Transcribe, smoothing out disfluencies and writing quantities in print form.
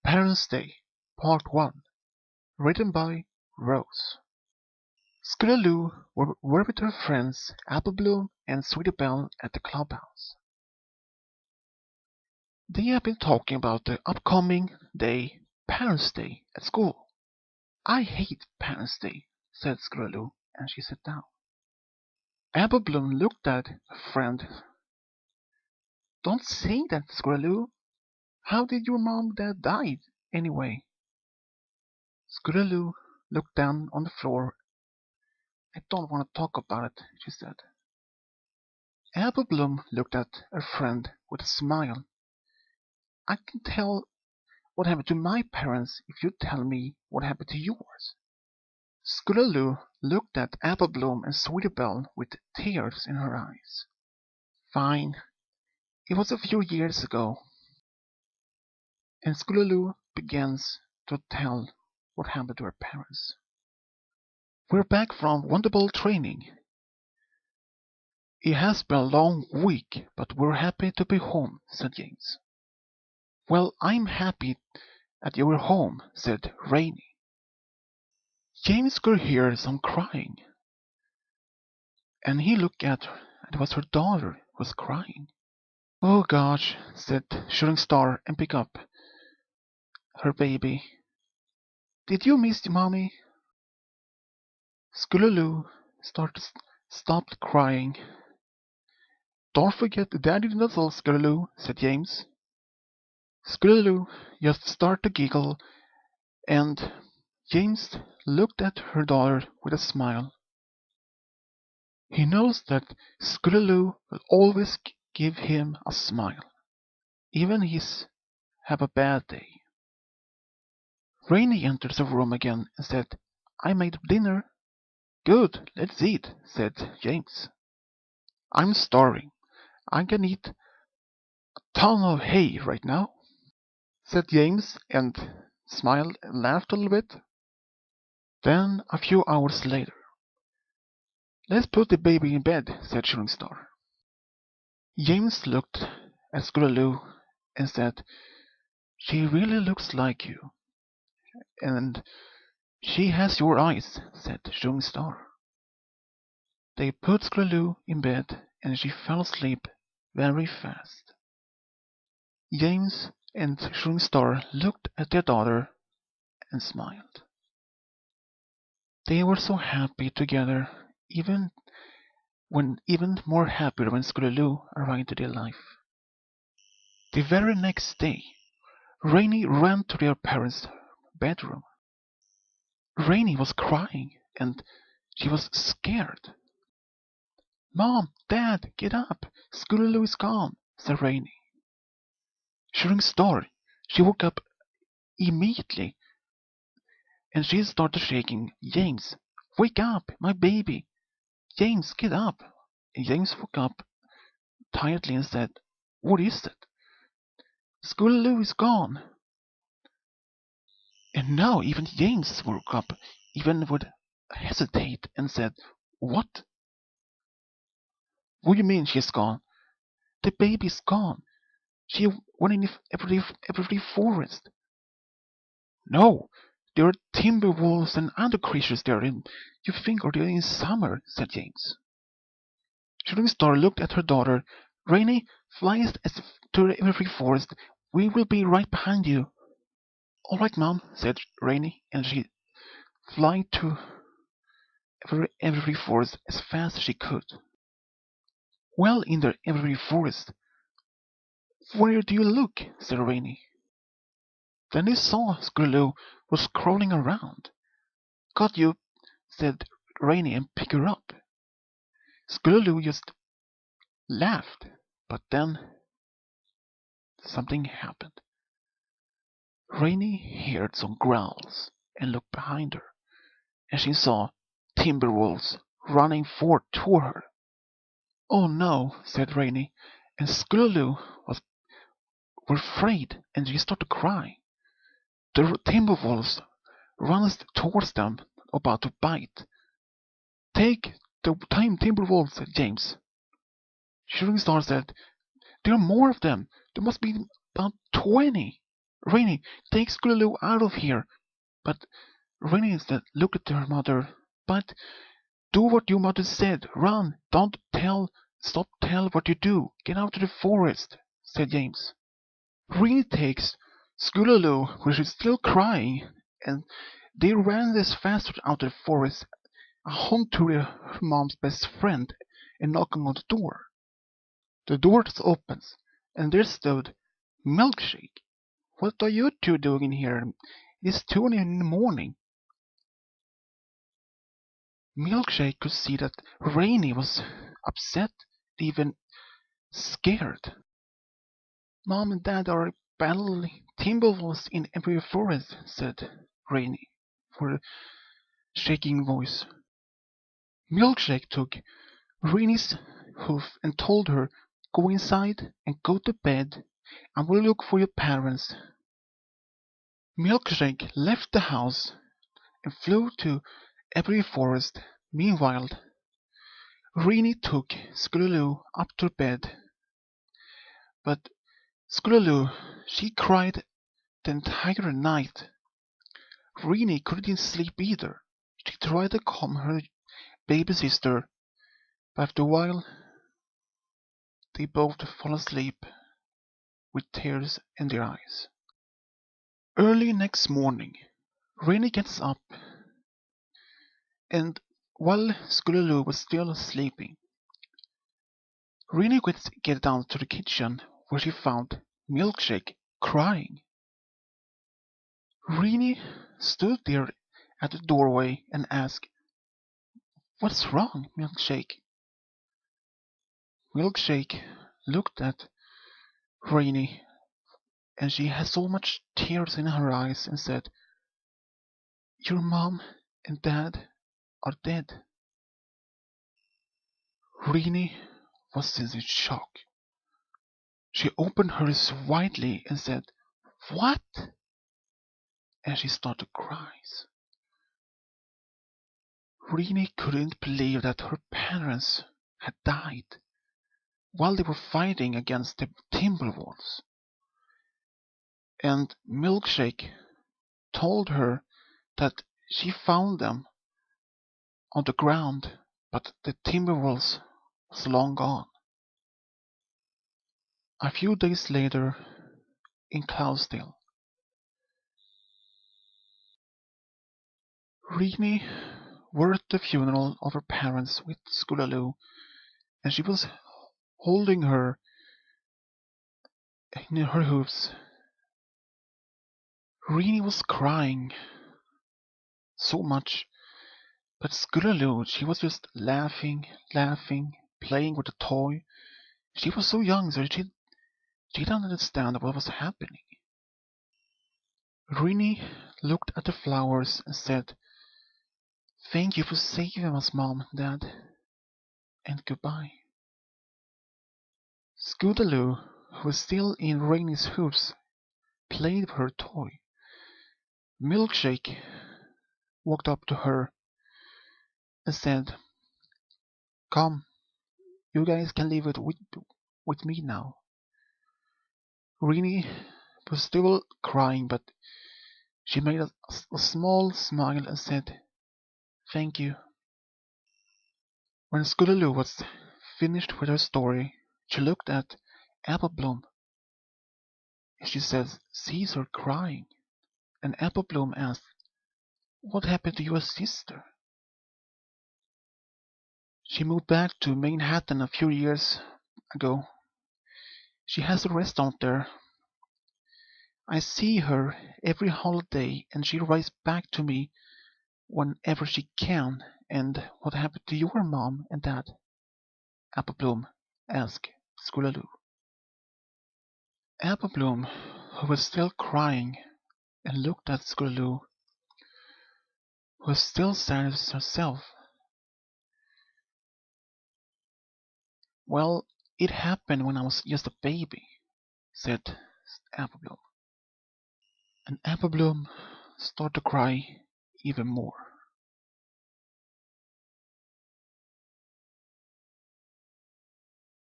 Parents' Day, Part 1, written by Rose. Scootaloo were with her friends Apple Bloom and Sweetie Belle at the clubhouse. They had been talking about the upcoming day, Parents' Day, at school. "I hate Parents' Day," said Scootaloo, and she sat down. Apple Bloom looked at her friend. "Don't say that, Scootaloo. How did your mom and dad die, anyway?" Scootaloo looked down on the floor. "I don't want to talk about it," she said. Apple Bloom looked at her friend with a smile. "I can tell what happened to my parents if you tell me what happened to yours." Scootaloo looked at Apple Bloom and Sweetie Belle with tears in her eyes. "Fine. It was a few years ago." And Scootaloo begins to tell what happened to her parents. "We're back from Wonderbolt training. It has been a long week, but we're happy to be home," said James. "Well, I'm happy that you're home," said Rainy. James could hear some crying, and he looked at her, and it was her daughter who was crying. "Oh gosh," said Shooting Star, and picked up her baby. "Did you miss your mommy?" Scootaloo stopped crying. "Don't forget Daddy Nuzzle, Scootaloo," said James. Scootaloo just started to giggle, and James looked at her daughter with a smile. He knows that Scootaloo will always give him a smile, even if he's have a bad day. Rainy entered the room again and said, "I made dinner." "Good, let's eat," said James. "I'm starving. I can eat a ton of hay right now," said James, and smiled and laughed a little bit. Then, a few hours later, "Let's put the baby in bed," said Shooting Star. James looked at Scootaloo and said, "She really looks like you. And she has your eyes," said Shooting Star. They put Scootaloo in bed, and she fell asleep very fast. James and Shooting Star looked at their daughter and smiled. They were so happy together, even more happier when Scootaloo arrived into their life. The very next day, Rainy ran to their parents' bedroom. Rainy was crying, and she was scared. "Mom, Dad, get up! Scootaloo is gone," said Rainy. Shooting Star, she woke up immediately, and she started shaking. "James, wake up, my baby! James, get up!" And James woke up tiredly and said, "What is it?" "Scootaloo is gone." And now even James woke up, even would hesitate, and said, "What? What do you mean she's gone?" "The baby's gone. She went in every forest." "No, there are timber wolves and other creatures there, and you think they're in summer," said James. Shooting Star looked at her daughter. "Rainy, fly to every forest. We will be right behind you." "All right, Mom," said Rainy, and she flew to every forest as fast as she could. "Well, in the every forest, where do you look?" said Rainy. Then they saw Scootaloo was crawling around. "Got you," said Rainy, and picked her up. Scootaloo just laughed, but then something happened. Rainy heard some growls and looked behind her, and she saw timber wolves running toward her. "Oh no," said Rainy, and Scootaloo were afraid, and she started to cry. The timber wolves runs towards them, about to bite. "Take the timber wolves," said James. Shooting Star said, "There are more of them. There must be about 20. Rainy, take Scootaloo out of here! But Rainy instead looked at her mother. But do what your mother said. Run! Stop tell what you do. Get out to the forest, said James. Rainy takes Scootaloo, where she's still crying, and they ran as fast out of the forest, home to her mom's best friend, and knocking on the door. The door opens, and there stood Milkshake. What are you two doing in here? It's 2 in the morning. Milkshake could see that Rainy was upset, even scared. Mom and Dad are battling timberwolves in every forest, said Rainy, with a shaking voice. Milkshake took Rainy's hoof and told her, go inside and go to bed, and we'll look for your parents. Milkshake left the house and flew to every forest. Meanwhile, Rainy took Scootaloo up to bed. But Scootaloo, she cried the entire night. Rainy couldn't sleep either. She tried to calm her baby sister, but after a while they both fell asleep with tears in their eyes. Early next morning, Rainy gets up, and while Scootaloo was still sleeping, Rainy get down to the kitchen where she found Milkshake crying. Rainy stood there at the doorway and asked, what's wrong, Milkshake? Milkshake looked at Rainy, and she had so much tears in her eyes and said, your mom and dad are dead. Rainy was in shock. She opened her eyes widely and said, what? And she started to cry. Rainy couldn't believe that her parents had died while they were fighting against the Timberwolves. And Milkshake told her that she found them on the ground, but the Timberwolves was long gone. A few days later, in Cloudsdale, Rainy were at the funeral of her parents with Scootaloo, and she was holding her in her hooves. Rainy was crying so much, but Scootaloo, she was just laughing, playing with a toy. She was so young, so she didn't understand what was happening. Rainy looked at the flowers and said, thank you for saving us, Mom and Dad, and goodbye. Scootaloo, who was still in Rainy's hooves, played with her toy. Milkshake walked up to her and said, come, you guys can leave it with me now. Rainy was still crying, but she made a small smile and said, thank you. When Scootaloo was finished with her story, she looked at Apple Bloom, and she said, sees her crying. And Apple Bloom asked, what happened to your sister? She moved back to Manhattan a few years ago. She has a restaurant there. I see her every holiday, and she writes back to me whenever she can. And what happened to your mom and dad? Apple Bloom asked Scootaloo. Apple Bloom, who was still crying, and looked at Scootaloo, who was still sad as herself. Well, it happened when I was just a baby, said Apple Bloom. And Apple Bloom started to cry even more.